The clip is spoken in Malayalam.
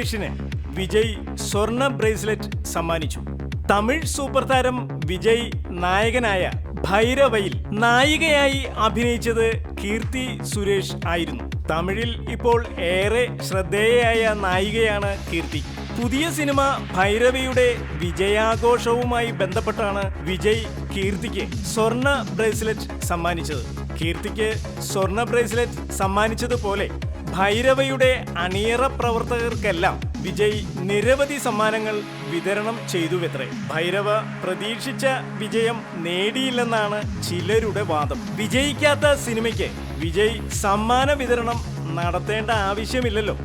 സുരേഷിന് വിജയ് സ്വർണ്ണ ബ്രേസ്ലെറ്റ് സമ്മാനിച്ചു. തമിഴ് സൂപ്പർ താരം വിജയ് നായകനായ ഭൈരവയിൽ നായികയായി അഭിനയിച്ചത് കീർത്തി സുരേഷ് ആയിരുന്നു. തമിഴിൽ ഇപ്പോൾ ഏറെ ശ്രദ്ധേയയായ നായികയാണ് കീർത്തി. പുതിയ സിനിമ ഭൈരവയുടെ വിജയാഘോഷവുമായി ബന്ധപ്പെട്ടാണ് വിജയ് കീർത്തിക്ക് സ്വർണ്ണ ബ്രേസ്ലെറ്റ് സമ്മാനിച്ചത്. കീർത്തിക്ക് സ്വർണ്ണ ബ്രേസ്ലെറ്റ് സമ്മാനിച്ചതുപോലെ ഭൈരവയുടെ അണിയറ പ്രവർത്തകർക്കെല്ലാം വിജയ് നിരവധി സമ്മാനങ്ങൾ വിതരണം ചെയ്തുവത്രേ. ഭൈരവ പ്രതീക്ഷിച്ച വിജയം നേടിയില്ലെന്നാണ് ചിലരുടെ വാദം. വിജയിക്കാത്ത സിനിമയ്ക്ക് വിജയ് സമ്മാന വിതരണം നടത്തേണ്ട ആവശ്യമില്ലല്ലോ.